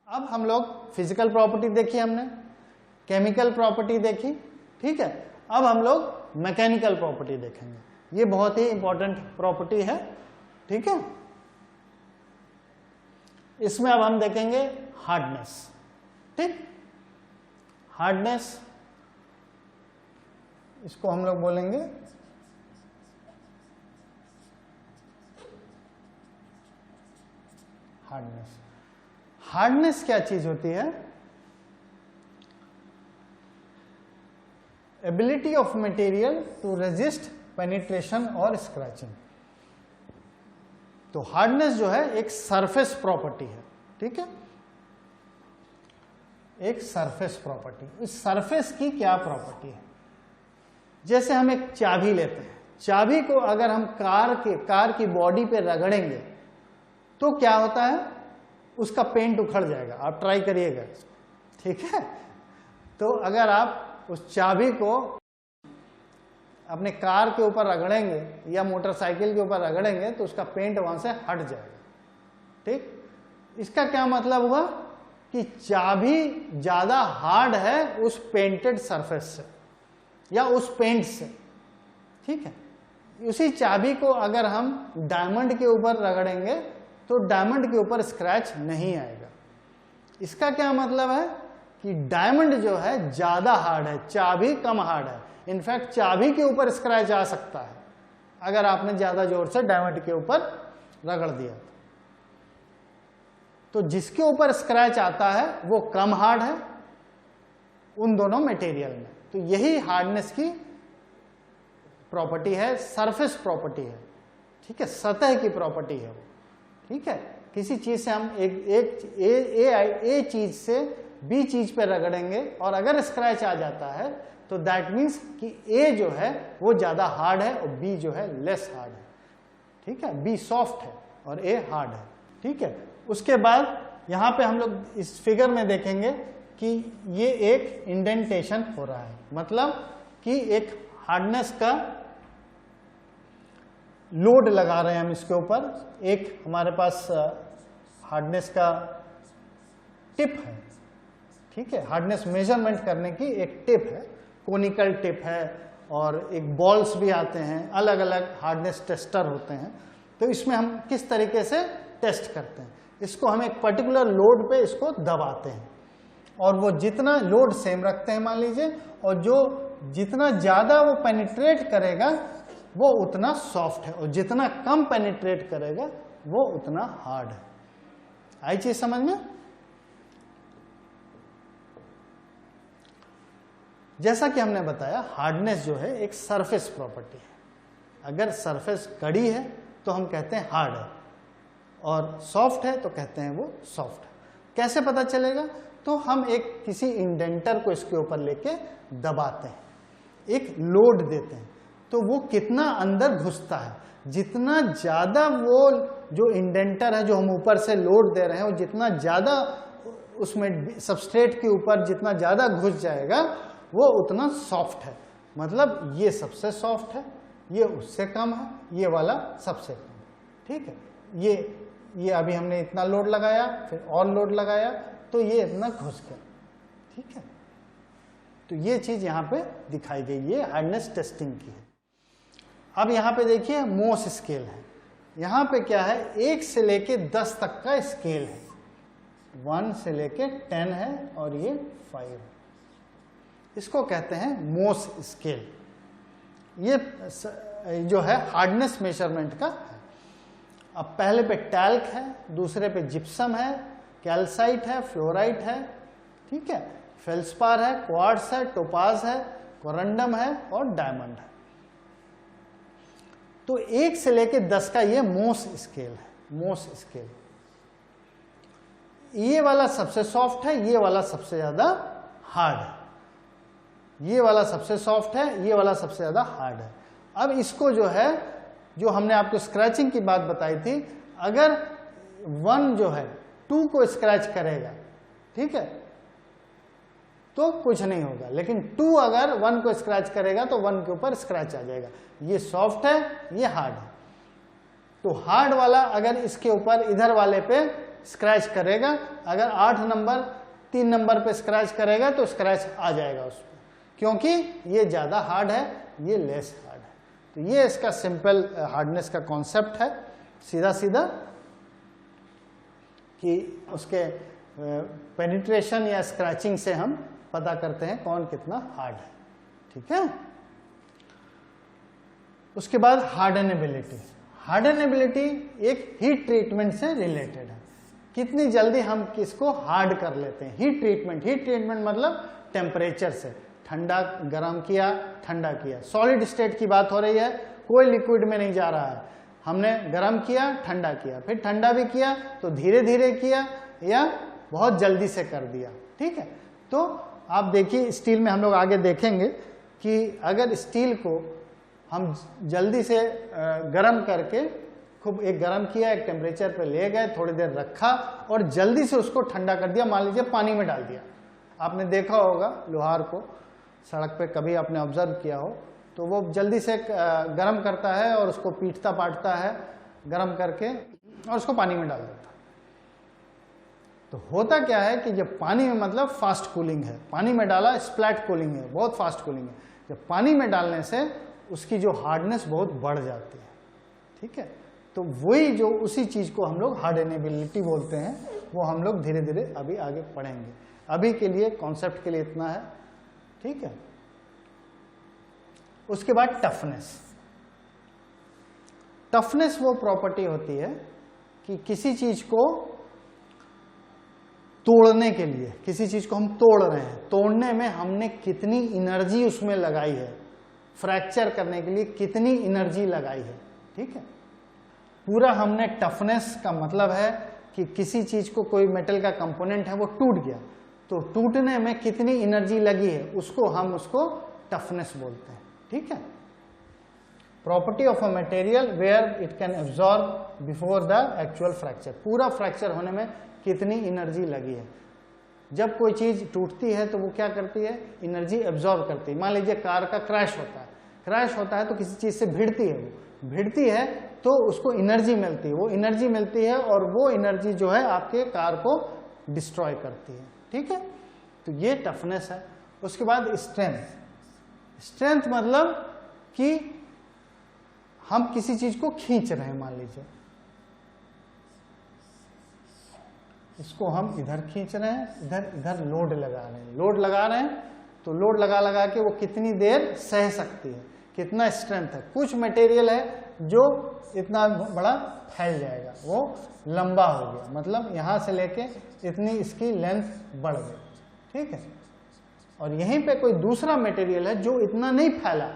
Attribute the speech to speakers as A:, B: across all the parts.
A: अब हम लोग फिजिकल प्रॉपर्टी देखी हमने, केमिकल प्रॉपर्टी देखी, ठीक है। अब हम लोग मैकेनिकल प्रॉपर्टी देखेंगे, ये बहुत ही इंपॉर्टेंट प्रॉपर्टी है, ठीक है। इसमें अब हम देखेंगे हार्डनेस, ठीक। हार्डनेस, इसको हम लोग बोलेंगे हार्डनेस। हार्डनेस क्या चीज होती है? Ability of material to resist penetration और स्क्रैचिंग। तो हार्डनेस जो है एक सरफेस प्रॉपर्टी है, ठीक है, एक सरफेस प्रॉपर्टी। इस सरफेस की क्या प्रॉपर्टी है? जैसे हम एक चाबी लेते हैं, चाबी को अगर हम कार की बॉडी पे रगड़ेंगे तो क्या होता है? उसका पेंट उखड़ जाएगा। आप ट्राई करिएगा, ठीक है। तो अगर आप उस चाबी को अपने कार के ऊपर रगड़ेंगे या मोटरसाइकिल के ऊपर रगड़ेंगे तो उसका पेंट वहां से हट जाएगा, ठीक। इसका क्या मतलब हुआ कि चाबी ज्यादा हार्ड है उस पेंटेड सरफेस से या उस पेंट से, ठीक है। उसी चाबी को अगर हम डायमंड के ऊपर रगड़ेंगे तो डायमंड के ऊपर स्क्रैच नहीं आएगा। इसका क्या मतलब है कि डायमंड जो है ज्यादा हार्ड है, चाबी कम हार्ड है। इनफैक्ट चाबी के ऊपर स्क्रैच आ सकता है अगर आपने ज्यादा जोर से डायमंड के ऊपर रगड़ दिया। तो जिसके ऊपर स्क्रैच आता है वो कम हार्ड है उन दोनों मटेरियल में। तो यही हार्डनेस की प्रॉपर्टी है, सरफेस प्रॉपर्टी है, ठीक है, सतह की प्रॉपर्टी है वो, ठीक है। किसी चीज से हम ए चीज से बी चीज पे रगड़ेंगे और अगर स्क्रैच आ जाता है तो दैट मीन्स कि ए जो है वो ज्यादा हार्ड है और बी जो है लेस हार्ड है, ठीक है। बी सॉफ्ट है और ए हार्ड है, ठीक है। उसके बाद यहां पे हम लोग इस फिगर में देखेंगे कि ये एक इंडेंटेशन हो रहा है, मतलब कि एक हार्डनेस का लोड लगा रहे हैं हम इसके ऊपर। एक हमारे पास हार्डनेस का टिप है, ठीक है, हार्डनेस मेजरमेंट करने की एक टिप है, कोनिकल टिप है और एक बॉल्स भी आते हैं, अलग अलग हार्डनेस टेस्टर होते हैं। तो इसमें हम किस तरीके से टेस्ट करते हैं? इसको हम एक पर्टिकुलर लोड पे इसको दबाते हैं और वो जितना लोड सेम रखते हैं मान लीजिए, और जो जितना ज्यादा वो पेनिट्रेट करेगा वो उतना सॉफ्ट है और जितना कम पेनिट्रेट करेगा वो उतना हार्ड है। आई चीज समझ में? जैसा कि हमने बताया हार्डनेस जो है एक सरफेस प्रॉपर्टी है। अगर सरफेस कड़ी है तो हम कहते हैं हार्ड है और सॉफ्ट है तो कहते हैं वो सॉफ्ट है। कैसे पता चलेगा? तो हम एक किसी इंडेंटर को इसके ऊपर लेके दबाते हैं, एक लोड देते हैं, तो वो कितना अंदर घुसता है। जितना ज्यादा वो जो इंडेंटर है जो हम ऊपर से लोड दे रहे हैं वो जितना ज्यादा उसमें सबस्ट्रेट के ऊपर जितना ज्यादा घुस जाएगा वो उतना सॉफ्ट है। मतलब ये सबसे सॉफ्ट है, ये उससे कम है, ये वाला सबसे कम है, ठीक है। ये अभी हमने इतना लोड लगाया, फिर और लोड लगाया तो ये इतना घुस गया, ठीक है। तो ये चीज यहां पे दिखाई गई, ये हार्डनेस टेस्टिंग की है। अब यहां पे देखिए मोस स्केल है। यहां पे क्या है? 1 से लेके 10 तक का स्केल है, 1 से लेके 10 है और ये 5 है। इसको कहते हैं मोस स्केल। ये जो है हार्डनेस मेजरमेंट का है। अब पहले पे टैल्क है, दूसरे पे जिप्सम है, कैल्साइट है, फ्लोराइट है, ठीक है, फेल्सपार है, क्वार्ट्स है, टोपाज है, कोरंडम है और डायमंड है। तो 1 से लेके 10 का ये मोस स्केल है, मोस स्केल। ये वाला सबसे सॉफ्ट है, ये वाला सबसे ज्यादा हार्ड है। ये वाला सबसे सॉफ्ट है, ये वाला सबसे ज्यादा हार्ड है। अब इसको जो है, जो हमने आपको स्क्रैचिंग की बात बताई थी, अगर 1 जो है 2 को स्क्रैच करेगा, ठीक है, तो कुछ नहीं होगा, लेकिन 2 अगर 1 को स्क्रैच करेगा तो 1 के ऊपर स्क्रैच आ जाएगा। ये सॉफ्ट है, ये हार्ड है। तो हार्ड वाला अगर इसके ऊपर इधर वाले पे स्क्रैच करेगा, अगर 8 नंबर 3 नंबर पे स्क्रैच करेगा तो स्क्रैच आ जाएगा उस पर, क्योंकि ये ज़्यादा हार्ड है, ये लेस हार्ड है। तो ये इसका सिंपल हार्डनेस का कॉन्सेप्ट है, सीधा सीधा, कि उसके पेनिट्रेशन या स्क्रैचिंग से हम पता करते हैं कौन कितना हार्ड है। ठीक है। उसके बाद हार्डनेबिलिटी। हार्डनेबिलिटी एक हीट ट्रीटमेंट से रिलेटेड है, कितनी जल्दी हम किसको हार्ड कर लेते हैं। हीट ट्रीटमेंट मतलब टेम्परेचर से, ठंडा गर्म किया, ठंडा किया, सॉलिड स्टेट की बात हो रही है, कोई लिक्विड में नहीं जा रहा है। हमने गर्म किया, ठंडा किया, फिर ठंडा भी किया तो धीरे धीरे किया या बहुत जल्दी से कर दिया। ठीक है। तो आप देखिए स्टील में हम लोग आगे देखेंगे कि अगर स्टील को हम जल्दी से गर्म करके खूब एक गर्म किया, एक टेम्परेचर पे ले गए, थोड़ी देर रखा और जल्दी से उसको ठंडा कर दिया, मान लीजिए पानी में डाल दिया। आपने देखा होगा लोहार को सड़क पे, कभी आपने ऑब्जर्व किया हो, तो वो जल्दी से गर्म करता है और उसको पीटता पाटता है गर्म करके और उसको पानी में डाल देता है। तो होता क्या है कि जब पानी में मतलब फास्ट कूलिंग है, पानी में डाला स्प्लैट कूलिंग है, बहुत फास्ट कूलिंग है, जब पानी में डालने से उसकी जो हार्डनेस बहुत बढ़ जाती है। ठीक है। तो वही जो उसी चीज को हम लोग हार्डनेबिलिटी बोलते हैं, वो हम लोग धीरे धीरे अभी आगे पढ़ेंगे। अभी के लिए कॉन्सेप्ट के लिए इतना है। ठीक है। उसके बाद टफनेस। टफनेस वो प्रॉपर्टी होती है कि किसी चीज को तोड़ने के लिए, किसी चीज को हम तोड़ रहे हैं, तोड़ने में हमने कितनी एनर्जी उसमें लगाई है, फ्रैक्चर करने के लिए कितनी एनर्जी लगाई है। ठीक है। पूरा हमने टफनेस का मतलब है कि किसी चीज को, कोई मेटल का कंपोनेंट है वो टूट गया, तो टूटने में कितनी एनर्जी लगी है उसको हम उसको टफनेस बोलते हैं। ठीक है। Property of a material where it can absorb before the actual fracture, पूरा फ्रैक्चर होने में कितनी एनर्जी लगी है। जब कोई चीज टूटती है तो वो क्या करती है, एनर्जी एब्जॉर्ब करती है। मान लीजिए कार का क्रैश होता है तो किसी चीज से भिड़ती है, वो भिड़ती है तो उसको एनर्जी मिलती है, वो एनर्जी मिलती है और वो एनर्जी जो है आपके कार को डिस्ट्रॉय करती है। ठीक है। तो ये टफनेस है। उसके बाद स्ट्रेंथ। स्ट्रेंथ मतलब कि हम किसी चीज को खींच रहे हैं, मान लीजिए इसको हम इधर खींच रहे हैं, इधर लोड लगा रहे हैं, तो लोड लगा लगा के वो कितनी देर सह सकती है, कितना स्ट्रेंथ है। कुछ मटेरियल है जो इतना बड़ा फैल जाएगा, वो लंबा हो गया, मतलब यहां से लेके इतनी इसकी लेंथ बढ़ गई। ठीक है। और यहीं पे कोई दूसरा मटेरियल है जो इतना नहीं फैला,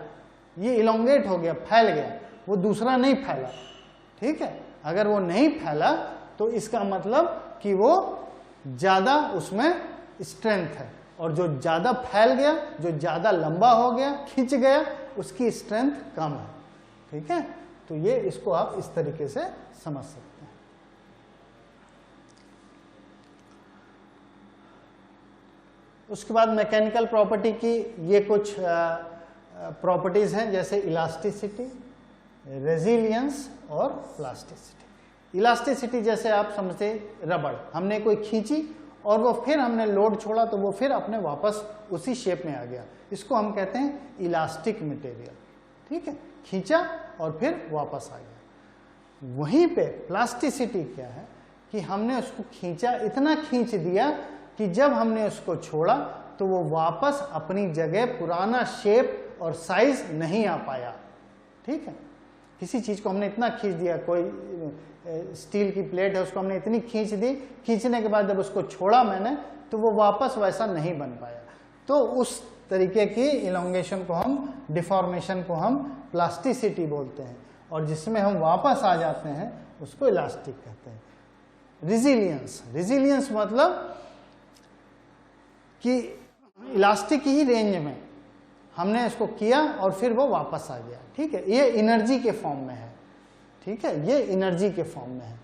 A: ये इलोंगेट हो गया, फैल गया, वो दूसरा नहीं फैला। ठीक है। अगर वो नहीं फैला तो इसका मतलब कि वो ज्यादा उसमें स्ट्रेंथ है, और जो ज्यादा फैल गया, जो ज्यादा लंबा हो गया, खिंच गया, उसकी स्ट्रेंथ कम है। ठीक है। तो ये इसको आप इस तरीके से समझ सकते हैं। उसके बाद मैकेनिकल प्रॉपर्टी की ये कुछ प्रॉपर्टीज हैं, जैसे इलास्टिसिटी, रेजिलियंस और प्लास्टिसिटी। इलास्टिसिटी जैसे आप समझते, रबड़ हमने कोई खींची और वो फिर हमने लोड छोड़ा तो वो फिर अपने वापस उसी शेप में आ गया, इसको हम कहते हैं इलास्टिक मटेरियल। ठीक है। खींचा और फिर वापस आ गया। वहीं पे प्लास्टिसिटी क्या है कि हमने उसको खींचा, इतना खींच दिया कि जब हमने उसको छोड़ा तो वो वापस अपनी जगह पुराना शेप और साइज नहीं आ पाया। ठीक है। किसी चीज को हमने इतना खींच दिया, कोई स्टील की प्लेट है उसको हमने इतनी खींच दी, खींचने के बाद जब उसको छोड़ा मैंने तो वो वापस वैसा नहीं बन पाया। तो उस तरीके की इलोंगेशन को हम, डिफॉर्मेशन को हम प्लास्टिसिटी बोलते हैं, और जिसमें हम वापस आ जाते हैं उसको इलास्टिक कहते हैं। रेजिलियंस, रेजिलियंस मतलब कि इलास्टिक ही रेंज में हमने इसको किया और फिर वो वापस आ गया। ठीक है। ये एनर्जी के फॉर्म में है। ठीक है। ये एनर्जी के फॉर्म में है,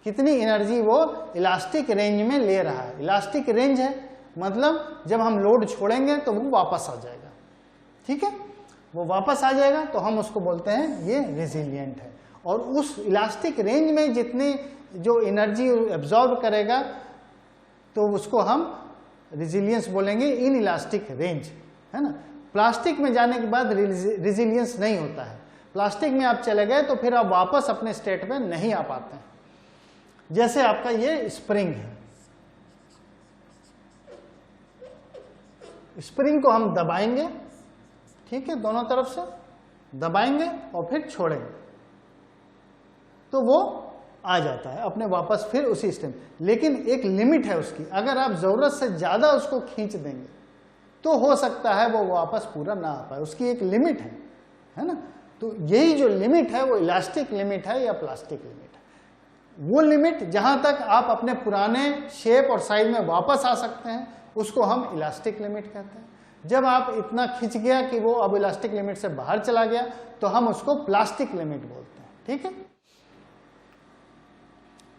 A: कितनी एनर्जी वो इलास्टिक रेंज में ले रहा है। इलास्टिक रेंज है मतलब जब हम लोड छोड़ेंगे तो वो वापस आ जाएगा। ठीक है। वो वापस आ जाएगा तो हम उसको बोलते हैं ये रेजिलिएंट है। और उस इलास्टिक रेंज में जितनी जो एनर्जी एब्जॉर्ब करेगा तो उसको हम रेजिलियंस बोलेंगे इन इलास्टिक रेंज, है ना। प्लास्टिक में जाने के बाद रेजिलियंस नहीं होता है। प्लास्टिक में आप चले गए तो फिर आप वापस अपने स्टेट में नहीं आ पाते हैं। जैसे आपका ये स्प्रिंग है, स्प्रिंग को हम दबाएंगे, ठीक है, दोनों तरफ से दबाएंगे और फिर छोड़ेंगे तो वो आ जाता है अपने वापस फिर उसी स्टेट। लेकिन एक लिमिट है उसकी, अगर आप जरूरत से ज्यादा उसको खींच देंगे तो हो सकता है वो वापस पूरा ना आ पाए, उसकी एक लिमिट है ना। तो यही जो लिमिट है वो इलास्टिक लिमिट है या प्लास्टिक लिमिट है। वो लिमिट जहां तक आप अपने पुराने शेप और साइज में वापस आ सकते हैं उसको हम इलास्टिक लिमिट कहते हैं। जब आप इतना खिंच गया कि वो अब इलास्टिक लिमिट से बाहर चला गया तो हम उसको प्लास्टिक लिमिट बोलते हैं, ठीक है।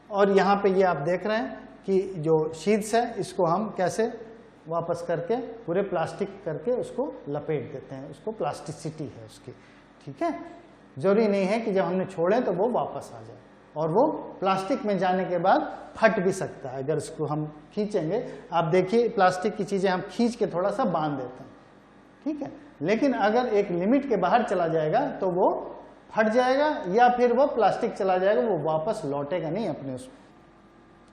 A: और यहाँ पे ये आप देख रहे हैं कि जो शीट्स है इसको हम कैसे वापस करके पूरे प्लास्टिक करके उसको लपेट देते हैं, उसको प्लास्टिसिटी है उसकी, ठीक है। जरूरी नहीं है कि जब हमने छोड़े तो वो वापस आ जाए, और वो प्लास्टिक में जाने के बाद फट भी सकता है अगर इसको हम खींचेंगे। आप देखिए प्लास्टिक की चीजें हम खींच के थोड़ा सा बांध देते हैं, ठीक है, लेकिन अगर एक लिमिट के बाहर चला जाएगा तो वो फट जाएगा या फिर वो प्लास्टिक चला जाएगा, वो वापस लौटेगा नहीं अपने उसमें।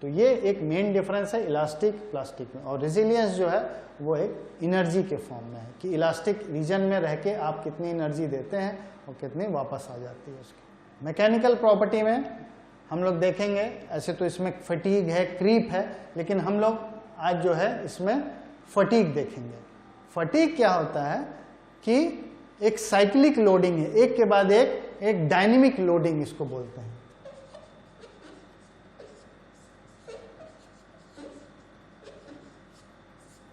A: तो ये एक मेन डिफरेंस है इलास्टिक प्लास्टिक में। और रेजिलियंस जो है वो एक एनर्जी के फॉर्म में है कि इलास्टिक रीजन में रह के आप कितनी एनर्जी देते हैं और कितनी वापस आ जाती है उसकी। मैकेनिकल प्रॉपर्टी में हम लोग देखेंगे, ऐसे तो इसमें फटीग है, क्रीप है, लेकिन हम लोग आज जो है इसमें फटीग देखेंगे। फटीग क्या होता है कि एक साइक्लिक लोडिंग है, एक के बाद एक डायनेमिक लोडिंग इसको बोलते हैं।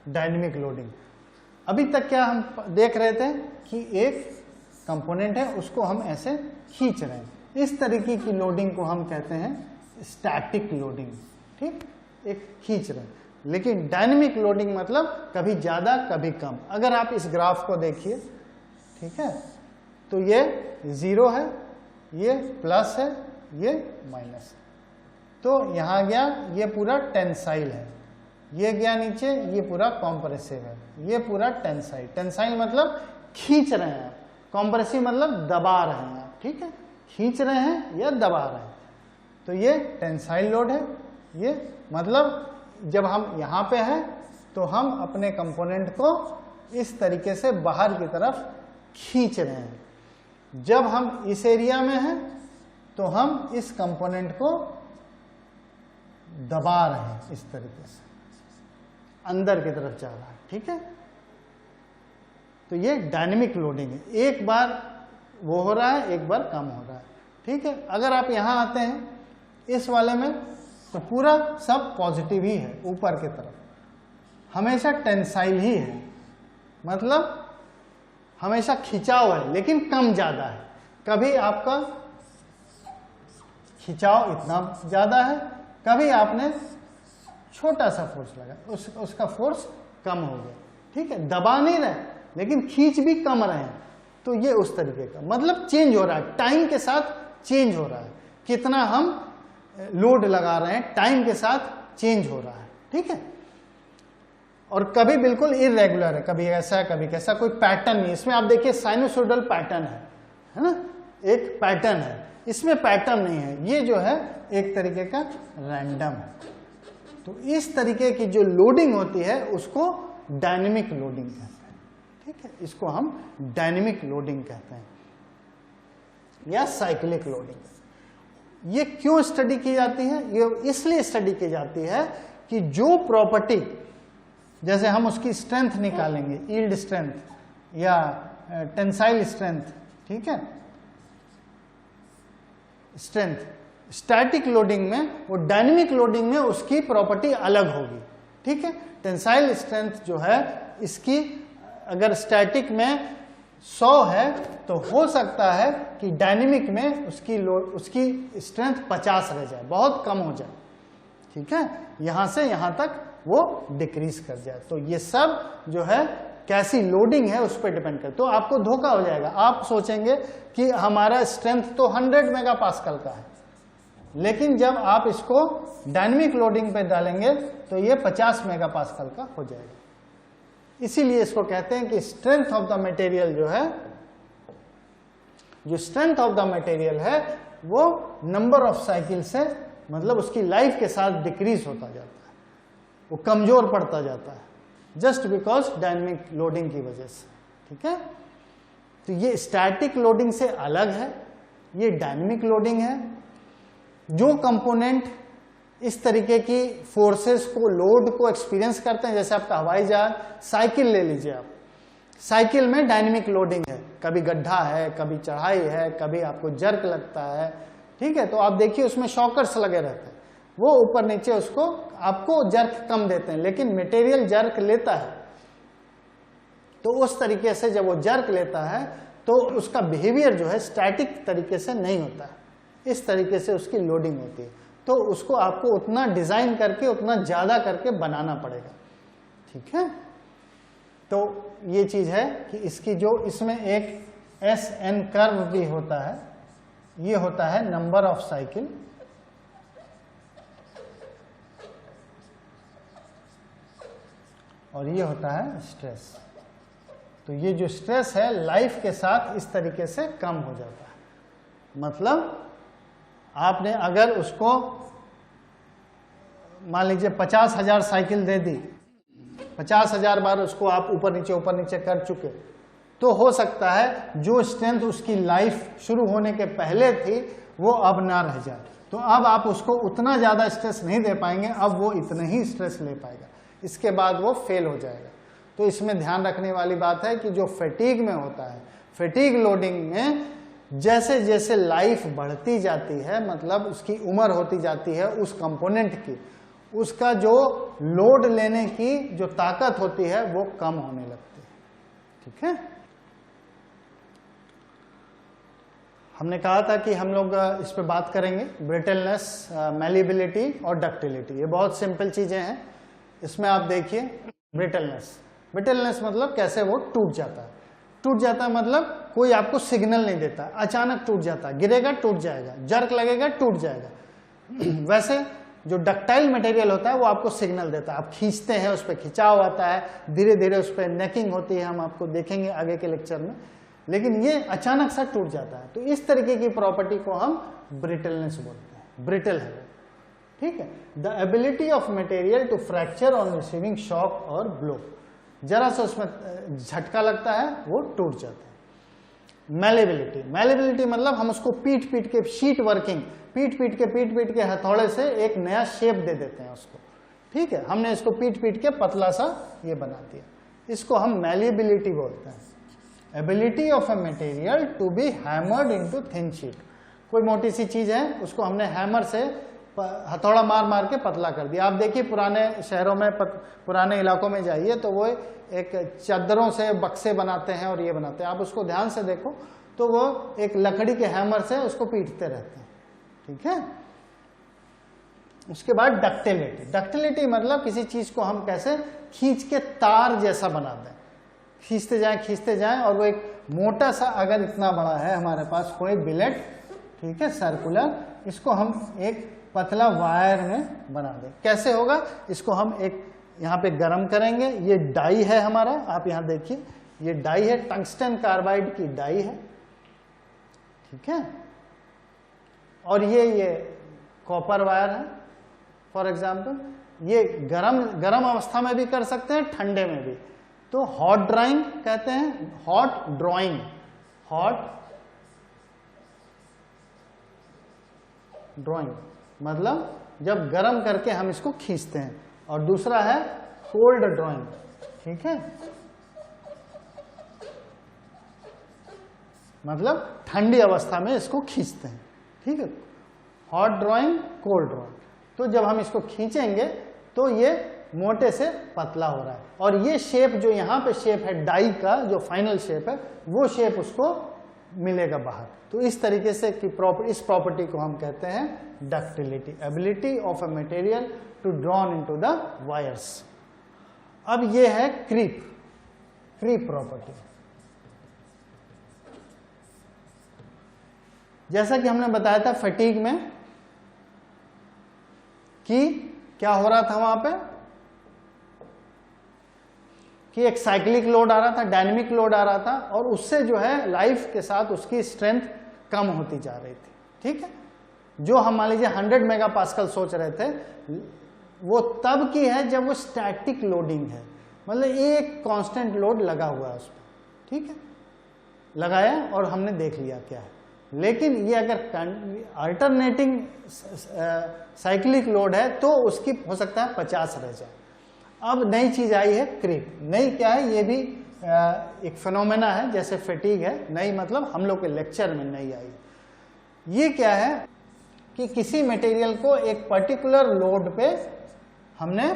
A: Dynamic loading. अभी तक क्या हम देख रहे थे कि एक कंपोनेंट है उसको हम ऐसे खींच रहे हैं, इस तरीके की लोडिंग को हम कहते हैं स्टैटिक लोडिंग, ठीक, एक खींच रहे हैं। लेकिन डायनेमिक लोडिंग मतलब कभी ज्यादा कभी कम। अगर आप इस ग्राफ को देखिए, ठीक है, तो ये 0 है, ये प्लस है, ये माइनस है, तो यहां गया ये पूरा टेंसाइल है, ये गया नीचे, ये पूरा कॉम्प्रेसिव है, ये पूरा टेंसाइल। टेंसाइल मतलब खींच रहे हैं, कॉम्प्रेसिव मतलब दबा रहे हैं आप, ठीक है, खींच रहे हैं या दबा रहे हैं। तो ये टेंसाइल लोड है, ये मतलब जब हम यहां पे हैं तो हम अपने कंपोनेंट को इस तरीके से बाहर की तरफ खींच रहे हैं। जब हम इस एरिया में हैं तो हम इस कंपोनेंट को दबा रहे हैं, इस तरीके से अंदर की तरफ जा रहा है, ठीक है। तो ये डायनेमिक लोडिंग है, एक बार वो हो रहा है, एक बार कम हो रहा है, ठीक है। अगर आप यहां आते हैं इस वाले में तो पूरा सब पॉजिटिव ही है, ऊपर की तरफ हमेशा टेंसाइल ही है, मतलब हमेशा खिंचाव है लेकिन कम ज्यादा है। कभी आपका खिंचाव इतना ज्यादा है, कभी आपने छोटा सा फोर्स लगा, उसका फोर्स कम हो गया, ठीक है। दबा नहीं रहे लेकिन खींच भी कम रहे हैं, तो ये उस तरीके का मतलब चेंज हो रहा है, टाइम के साथ चेंज हो रहा है। कितना हम लोड लगा रहे हैं टाइम के साथ चेंज हो रहा है, ठीक है। और कभी बिल्कुल इरेगुलर है, कभी ऐसा कभी कैसा, कोई पैटर्न नहीं। इसमें आप देखिए साइनोसॉइडल पैटर्न है ना, एक पैटर्न है, इसमें पैटर्न नहीं है। ये जो है एक तरीके का रैंडम है। तो इस तरीके की जो लोडिंग होती है उसको डायनेमिक लोडिंग कहते हैं, ठीक है। इसको हम डायनेमिक लोडिंग कहते हैं या साइक्लिक लोडिंग। ये क्यों स्टडी की जाती है? ये इसलिए स्टडी की जाती है कि जो प्रॉपर्टी, जैसे हम उसकी स्ट्रेंथ निकालेंगे, यील्ड स्ट्रेंथ या टेंसाइल स्ट्रेंथ, ठीक है, स्ट्रेंथ स्टैटिक लोडिंग में, वो डायनेमिक लोडिंग में उसकी प्रॉपर्टी अलग होगी, ठीक है। टेंसाइल स्ट्रेंथ जो है इसकी अगर स्टैटिक में 100 है तो हो सकता है कि डायनेमिक में उसकी स्ट्रेंथ 50 रह जाए, बहुत कम हो जाए, ठीक है। यहां से यहां तक वो डिक्रीज कर जाए। तो ये सब जो है कैसी लोडिंग है उस पर डिपेंड कर, तो आपको धोखा हो जाएगा। आप सोचेंगे कि हमारा स्ट्रेंथ तो 100 मेगापास्कल का है, लेकिन जब आप इसको डायनेमिक लोडिंग पे डालेंगे तो ये 50 मेगापास्कल का हो जाएगा। इसीलिए इसको कहते हैं कि स्ट्रेंथ ऑफ द मटेरियल जो है, जो स्ट्रेंथ ऑफ द मटेरियल है वो नंबर ऑफ साइकिल से, मतलब उसकी लाइफ के साथ डिक्रीज होता जाता है, वो कमजोर पड़ता जाता है, जस्ट बिकॉज डायनेमिक लोडिंग की वजह से। ठीक है, तो ये स्टैटिक लोडिंग से अलग है, ये डायनेमिक लोडिंग है। जो कंपोनेंट इस तरीके की फोर्सेस को, लोड को एक्सपीरियंस करते हैं, जैसे आपका हवाई जहाज, साइकिल ले लीजिए आप, साइकिल में डायनेमिक लोडिंग है, कभी गड्ढा है, कभी चढ़ाई है, कभी आपको जर्क लगता है। ठीक है, तो आप देखिए उसमें शॉकर्स लगे रहते हैं, वो ऊपर नीचे उसको आपको जर्क कम देते हैं, लेकिन मटेरियल जर्क लेता है। तो उस तरीके से जब वो जर्क लेता है तो उसका बिहेवियर जो है स्टैटिक तरीके से नहीं होता है, इस तरीके से उसकी लोडिंग होती है। तो उसको आपको उतना डिजाइन करके, उतना ज्यादा करके बनाना पड़ेगा। ठीक है, तो ये चीज है कि इसकी जो, इसमें एक SN कर्व भी होता है, ये होता है नंबर ऑफ साइकिल, और ये होता है स्ट्रेस। तो ये जो स्ट्रेस है लाइफ के साथ इस तरीके से कम हो जाता है। मतलब आपने अगर उसको मान लीजिए 50,000 साइकिल दे दी, 50,000 बार उसको आप ऊपर नीचे कर चुके, तो हो सकता है जो स्ट्रेंथ उसकी लाइफ शुरू होने के पहले थी वो अब ना रह जाए। तो अब आप उसको उतना ज्यादा स्ट्रेस नहीं दे पाएंगे, अब वो इतना ही स्ट्रेस ले पाएगा, इसके बाद वो फेल हो जाएगा। तो इसमें ध्यान रखने वाली बात है कि जो फैटीग में होता है, फैटीग लोडिंग में जैसे जैसे लाइफ बढ़ती जाती है, मतलब उसकी उम्र होती जाती है उस कंपोनेंट की, उसका जो लोड लेने की जो ताकत होती है वो कम होने लगती है। ठीक है, हमने कहा था कि हम लोग इस पे बात करेंगे, ब्रिटलनेस, मैलिबिलिटी और डक्टिलिटी। ये बहुत सिंपल चीजें हैं। इसमें आप देखिए ब्रिटलनेस, ब्रिटलनेस मतलब कैसे वो टूट जाता है। टूट जाता है मतलब कोई आपको सिग्नल नहीं देता, अचानक टूट जाता है, गिरेगा टूट जाएगा, जर्क लगेगा टूट जाएगा। वैसे जो डक्टाइल मटेरियल होता है वो आपको सिग्नल देता है, आप खींचते हैं, उस पर खिंचाव आता है, धीरे धीरे उस पर नेकिंग होती है, हम आपको देखेंगे आगे के लेक्चर में, लेकिन ये अचानक सा टूट जाता है। तो इस तरीके की प्रॉपर्टी को हम ब्रिटलनेस बोलते हैं, ब्रिटल है वो। ठीक है, the ability of material to fracture on receiving shock और ब्लो, जरा सा उसमें झटका लगता है वो टूट जाता है। मैलेबिलिटी, मैलेबिलिटी मतलब हम उसको पीट पीट के, शीट वर्किंग, पीट पीट के हथौड़े से एक नया शेप दे देते हैं उसको। ठीक है, हमने इसको पीट पीट के पतला सा ये बना दिया, इसको हम मैलेबिलिटी बोलते हैं। Ability of a material to be hammered into thin sheet, कोई मोटी सी चीज है उसको हमने हैमर से हथौड़ा मार मार के पतला कर दिया। आप देखिए पुराने शहरों में, पुराने इलाकों में जाइए तो वो एक चादरों से बक्से बनाते हैं और ये बनाते हैं, आप उसको ध्यान से देखो तो वो एक लकड़ी के हैमर से उसको पीटते रहते हैं। ठीक है, उसके बाद डक्टिलिटी, डक्टिलिटी मतलब किसी चीज को हम कैसे खींच के तार जैसा बना दें, खींचते जाएं और वो एक मोटा सा, अगर इतना बड़ा है हमारे पास कोई बिलेट, ठीक है, सर्कुलर, इसको हम एक पतला वायर में बना दें। कैसे होगा, इसको हम एक यहाँ पे गरम करेंगे, ये डाई है हमारा, आप यहाँ देखिए ये डाई है, टंगस्टन कार्बाइड की डाई है। ठीक है, और ये कॉपर वायर है फॉर एग्जाम्पल। ये गरम अवस्था में भी कर सकते हैं, ठंडे में भी। तो हॉट ड्राइंग कहते हैं, हॉट ड्राइंग, हॉट ड्राइंग मतलब जब गरम करके हम इसको खींचते हैं, और दूसरा है कोल्ड ड्राइंग। ठीक है, मतलब ठंडी अवस्था में इसको खींचते हैं। ठीक है, हॉट ड्राइंग, कोल्ड ड्राइंग। तो जब हम इसको खींचेंगे तो ये मोटे से पतला हो रहा है, और ये शेप जो यहाँ पे शेप है डाई का, जो फाइनल शेप है, वो शेप उसको मिलेगा बाहर। तो इस तरीके से कि इस प्रॉपर्टी को हम कहते हैं ductility, ability of a material to drawn into the wires. अब ये है क्रीप। Creep property. जैसा कि हमने बताया था फटीग में कि क्या हो रहा था वहां पे कि एक साइक्लिक लोड आ रहा था, डायनेमिक लोड आ रहा था, और उससे जो है लाइफ के साथ उसकी स्ट्रेंथ कम होती जा रही थी। ठीक है, जो हम मान लीजिए 100 मेगापास्कल सोच रहे थे, वो तब की है जब वो स्टैटिक लोडिंग है, मतलब एक कांस्टेंट लोड लगा हुआ है उस पर। ठीक है, लगाया और हमने देख लिया क्या है। लेकिन ये अगर अल्टरनेटिंग साइक्लिक लोड है तो उसकी हो सकता है 50 रह जाए। अब नई चीज आई है क्रीप। नई क्या है, ये भी एक फिनोमेना है जैसे फटीग है। नई मतलब हम लोग के लेक्चर में नई आई। ये क्या है कि किसी मटेरियल को एक पर्टिकुलर लोड पे हमने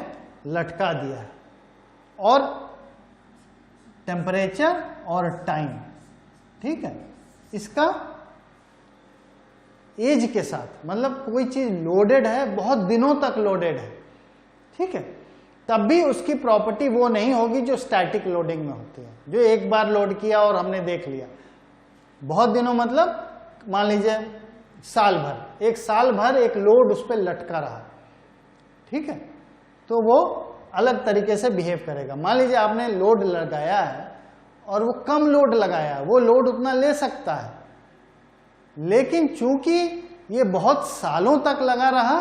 A: लटका दिया है और टेम्परेचर और टाइम, ठीक है, इसका एज के साथ, मतलब कोई चीज लोडेड है, बहुत दिनों तक लोडेड है, ठीक है, तब भी उसकी प्रॉपर्टी वो नहीं होगी जो स्टैटिक लोडिंग में होती है, जो एक बार लोड किया और हमने देख लिया। बहुत दिनों मतलब मान लीजिए साल भर, एक साल भर एक लोड उस पर लटका रहा, ठीक है, तो वो अलग तरीके से बिहेव करेगा। मान लीजिए आपने लोड लगाया है और वो कम लोड लगाया है, वो लोड उतना ले सकता है, लेकिन चूंकि ये बहुत सालों तक लगा रहा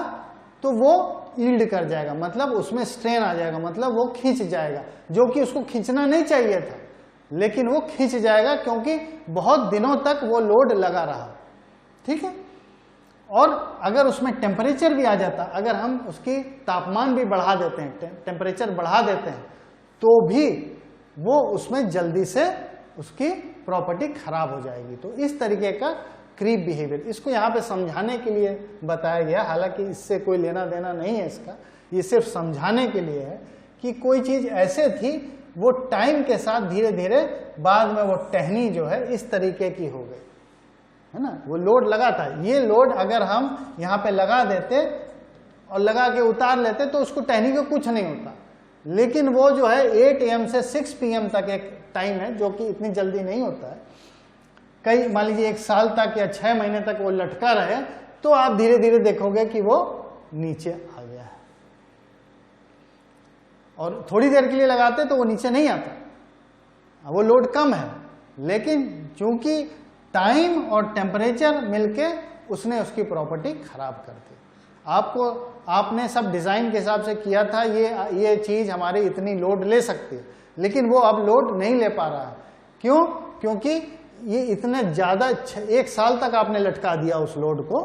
A: तो वो यील्ड कर जाएगा, मतलब उसमें स्ट्रेन आ जाएगा, मतलब वो खींच जाएगा, जो कि उसको खींचना नहीं चाहिए था, लेकिन वो खींच जाएगा क्योंकि बहुत दिनों तक वो लोड लगा रहा। ठीक है, और अगर उसमें टेम्परेचर भी आ जाता, अगर हम उसकी तापमान भी बढ़ा देते हैं, टेम्परेचर बढ़ा देते हैं, तो भी वो उसमें जल्दी से उसकी प्रॉपर्टी खराब हो जाएगी। तो इस तरीके का क्रीप बिहेवियर, इसको यहाँ पे समझाने के लिए बताया गया, हालांकि इससे कोई लेना देना नहीं है इसका, ये सिर्फ समझाने के लिए है कि कोई चीज ऐसे थी, वो टाइम के साथ धीरे धीरे बाद में वो टहनी जो है इस तरीके की हो गई, है ना। वो लोड लगा था, ये लोड अगर हम यहाँ पे लगा देते और लगा के उतार लेते तो उसको टहनी को कुछ नहीं होता, लेकिन वो जो है 8 AM से 6 PM तक एक टाइम है जो कि इतनी जल्दी नहीं होता है। कई मान लीजिए 1 साल तक या 6 महीने तक वो लटका रहे तो आप धीरे धीरे देखोगे कि वो नीचे आ गया है, और थोड़ी देर के लिए लगाते तो वो नीचे नहीं आता, वो लोड कम है, लेकिन चूंकि टाइम और टेम्परेचर मिलके उसने उसकी प्रॉपर्टी खराब कर दी। आपने सब डिजाइन के हिसाब से किया था, ये चीज हमारी इतनी लोड ले सकती है, लेकिन वो अब लोड नहीं ले पा रहा है। क्यों? क्योंकि ये इतने ज्यादा 1 साल तक आपने लटका दिया उस लोड को,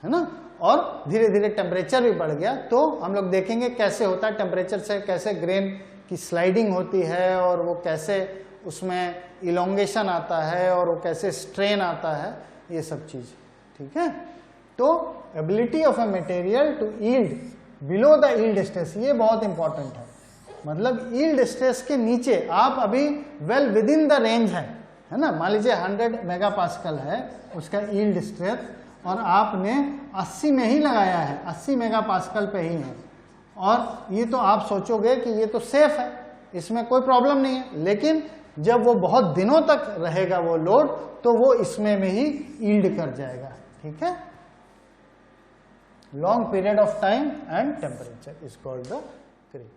A: है ना, और धीरे धीरे टेम्परेचर भी बढ़ गया। तो हम लोग देखेंगे कैसे होता है, टेम्परेचर से कैसे ग्रेन की स्लाइडिंग होती है, और वो कैसे उसमें इलोंगेशन आता है, और वो कैसे स्ट्रेन आता है, ये सब चीज, ठीक है। तो ability of a material to yield below the yield stress, ये बहुत इंपॉर्टेंट है। मतलब यील्ड स्ट्रेस के नीचे आप अभी well with in the range है ना। मान लीजिए 100 मेगापास्कल है उसका यील्ड स्ट्रेस, और आपने 80 में ही लगाया है, 80 मेगापास्कल पे ही है, और ये तो आप सोचोगे कि ये तो सेफ है, इसमें कोई प्रॉब्लम नहीं है, लेकिन जब वो बहुत दिनों तक रहेगा वो लोड, तो वो इसमें में ही यील्ड कर जाएगा, ठीक है। Long period of time and temperature is called the creep.